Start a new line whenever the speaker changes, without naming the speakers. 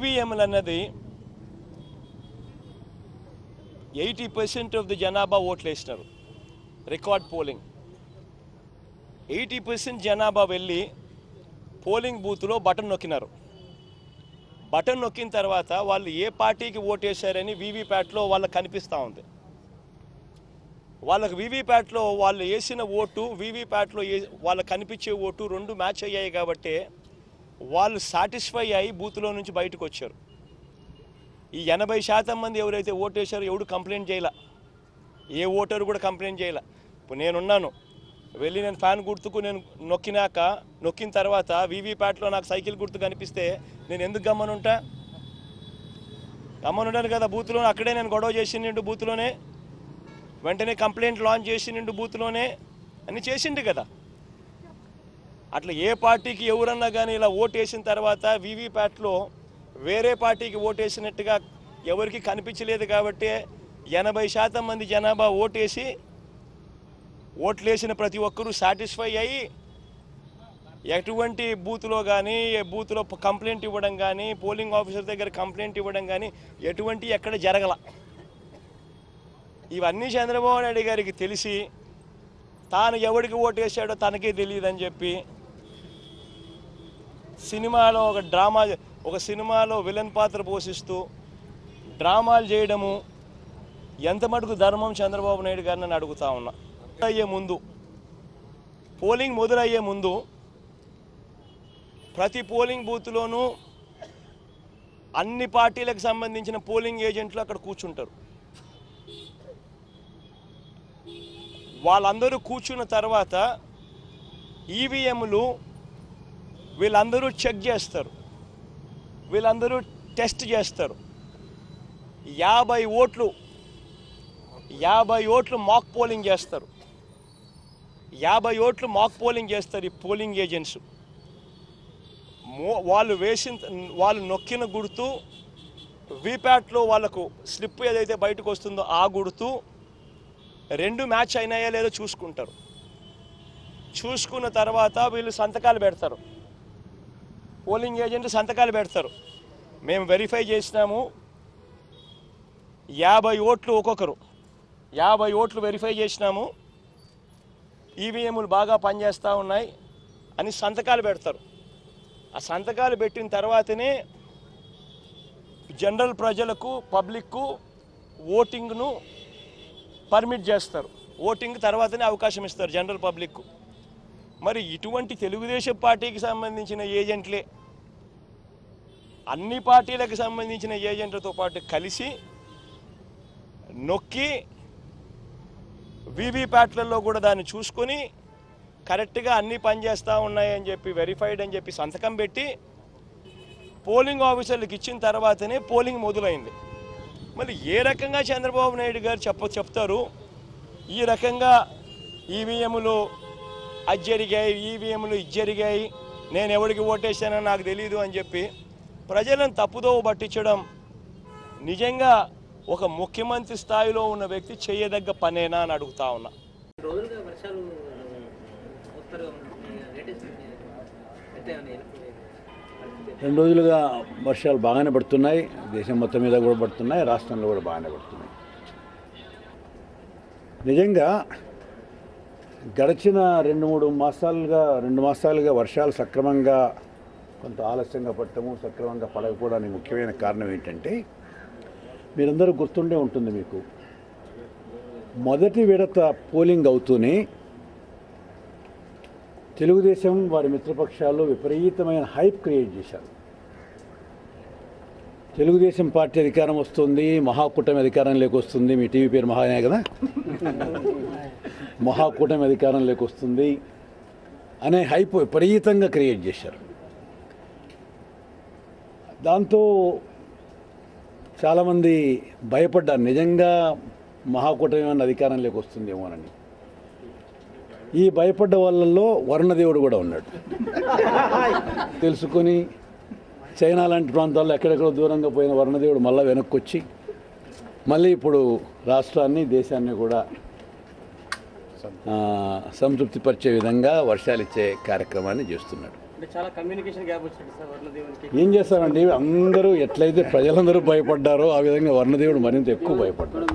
ఈవీఎంలు అన్నది 80% of the జనాభా ఓట్లు వేసినారు. రికార్డ్ పోలింగ్ 80% జనాభా వెళ్ళి పోలింగ్ బూత్లో బటన్ నొక్కినారు. బటన్ నొక్కిన తర్వాత వాళ్ళు ఏ పార్టీకి ఓటేశారని వీవీప్యాట్లో వాళ్ళకి కనిపిస్తూ ఉంది. వాళ్ళకి వీవీప్యాట్లో వాళ్ళు వేసిన ఓటు వీవీప్యాట్లో వాళ్ళకి కనిపించే ఓటు రెండు మ్యాచ్ అయ్యాయి కాబట్టి వాళ్ళు సాటిస్ఫై అయ్యి బూత్లో నుంచి బయటకు వచ్చారు. ఈ 80% మంది ఎవరైతే ఓటేశారో ఎవడు కంప్లైంట్ చేయాల, ఏ ఓటరు కూడా కంప్లైంట్ చేయాల. ఇప్పుడు నేనున్నాను, వెళ్ళి నేను ఫ్యాన్ గుర్తుకు నేను నొక్కిన తర్వాత వీవీప్యాట్లో నాకు సైకిల్ గుర్తు కనిపిస్తే నేను ఎందుకు గమ్మనుంటాను కదా. బూత్లో అక్కడే నేను గొడవ చేసిండు, బూత్లోనే వెంటనే కంప్లైంట్ లాంచ్ చేసిండు, బూత్లోనే అన్ని చేసిండు కదా. అట్లా ఏ పార్టీకి ఎవరన్నా కానీ ఇలా ఓటేసిన తర్వాత వీవీప్యాట్లో వేరే పార్టీకి ఓటేసినట్టుగా ఎవరికి కనిపించలేదు కాబట్టి 80% మంది జనాభా ఓట్లేసిన ప్రతి ఒక్కరూ సాటిస్ఫై అయ్యి ఎటువంటి బూత్లో కానీ బూత్లో కంప్లైంట్ ఇవ్వడం కానీ పోలింగ్ ఆఫీసర్ దగ్గర కంప్లైంట్ ఇవ్వడం కానీ ఎటువంటి ఎక్కడ జరగల. ఇవన్నీ చంద్రబాబు నాయుడు గారికి తెలిసి తాను ఎవరికి ఓటేసాడో తనకే తెలియదని చెప్పి సినిమాలో ఒక సినిమాలో విలన్ పాత్ర పోషిస్తూ డ్రామాలు చేయడము ఎంత మటుకు ధర్మం చంద్రబాబు నాయుడు గారిని అడుగుతా ఉన్నా. పోలింగ్ మొదలయ్యే ముందు ప్రతి పోలింగ్ బూత్లోనూ అన్ని పార్టీలకు సంబంధించిన పోలింగ్ ఏజెంట్లు అక్కడ కూర్చుంటారు. వాళ్ళందరూ కూర్చున్న తర్వాత ఈవీఎంలు వీళ్ళందరూ చెక్ చేస్తారు, వీళ్ళందరూ టెస్ట్ చేస్తారు. 50 ఓట్లు మాక్ పోలింగ్ చేస్తారు. 50 ఓట్లు మాక్ పోలింగ్ చేస్తారు ఈ పోలింగ్ ఏజెంట్స్. వాళ్ళు నొక్కిన గుర్తు వీప్యాట్లో వాళ్ళకు స్లిప్ ఏదైతే బయటకు వస్తుందో ఆ గుర్తు రెండు మ్యాచ్ అయినాయా లేదో చూసుకుంటారు. చూసుకున్న తర్వాత వీళ్ళు సంతకాలు పెడతారు, పోలింగ్ ఏజెంట్ సంతకాలు పెడతారు. మేము వెరిఫై చేసినాము 50 ఓట్లు ఒక్కొక్కరు 50 ఓట్లు వెరిఫై చేసినాము, ఈవీఎంలు బాగా పనిచేస్తూ ఉన్నాయి అని సంతకాలు పెడతారు. ఆ సంతకాలు పెట్టిన తర్వాతనే జనరల్ ప్రజలకు పబ్లిక్కు ఓటింగ్ను పర్మిట్ చేస్తారు. ఓటింగ్ తర్వాతనే అవకాశం ఇస్తారు జనరల్ పబ్లిక్కు. మరి ఇటువంటి తెలుగుదేశం పార్టీకి సంబంధించిన ఏజెంట్లే అన్ని పార్టీలకు సంబంధించిన ఏజెంట్లతో పాటు కలిసి నొక్కి వీవీప్యాట్లలో కూడా దాన్ని చూసుకొని కరెక్ట్గా అన్నీ పనిచేస్తూ ఉన్నాయని చెప్పి వెరిఫైడ్ అని చెప్పి సంతకం పెట్టి పోలింగ్ ఆఫీసర్లకు ఇచ్చిన తర్వాతనే పోలింగ్ మొదలైంది. మళ్ళీ ఏ రకంగా చంద్రబాబు నాయుడు గారు చెప్తారు ఈ రకంగా ఈవీఎంలు అది జరిగాయి, ఈవీఎంలు ఇది జరిగాయి, నేను ఎవరికి ఓటేసానో నాకు తెలియదు అని చెప్పి ప్రజలను తప్పుదోవ పట్టించడం నిజంగా ఒక ముఖ్యమంత్రి స్థాయిలో ఉన్న వ్యక్తి చేయదగ్గ పనేనా అని అడుగుతా ఉన్నా.
2 రోజులుగా వర్షాలు బాగానే పడుతున్నాయి. దేశం మొత్తం మీద కూడా పడుతున్నాయి, రాష్ట్రంలో కూడా బాగానే పడుతున్నాయి. నిజంగా గడిచిన 2 మాసాలుగా వర్షాలు సక్రమంగా కొంత ఆలస్యంగా పడటము, సక్రమంగా పడకపోవడానికి ముఖ్యమైన కారణం ఏంటంటే మీరందరూ గుర్తుండే ఉంటుంది మీకు, మొదటి విడత పోలింగ్ అవుతూనే తెలుగుదేశం వారి మిత్రపక్షాలు విపరీతమైన హైప్ క్రియేట్ చేశారు. తెలుగుదేశం పార్టీ అధికారం వస్తుంది, మహాకూటమి అధికారంలోకి వస్తుంది. మీ టీవీ పేరు మహానే కదా, మహాకూటమి అధికారంలోకి వస్తుంది అనే హైప్ విపరీతంగా క్రియేట్ చేశారు. దాంతో చాలామంది భయపడ్డారు, నిజంగా మహాకూటమి ఏమన్నా అధికారంలోకి వస్తుందేమోనని. ఈ భయపడ్డ వాళ్ళల్లో వరుణదేవుడు కూడా ఉన్నాడు. తెలుసుకొని చైనా లాంటి ప్రాంతాల్లో ఎక్కడెక్కడో దూరంగా పోయిన వరుణదేవుడు మళ్ళీ వెనక్కి వచ్చి మళ్ళీ ఇప్పుడు రాష్ట్రాన్ని, దేశాన్ని కూడా సంతృప్తిపరిచే విధంగా వర్షాలు ఇచ్చే కార్యక్రమాన్ని చేస్తున్నాడు.
అంటే చాలా కమ్యూనికేషన్ గ్యాప్ వచ్చింది సార్ వర్ణదేవునికి.
ఏం చేస్తారండి, అందరూ ఎట్లయితే ప్రజలందరూ భయపడ్డారో ఆ విధంగా వర్ణదేవుడు మరింత ఎక్కువ భయపడ్డాడు.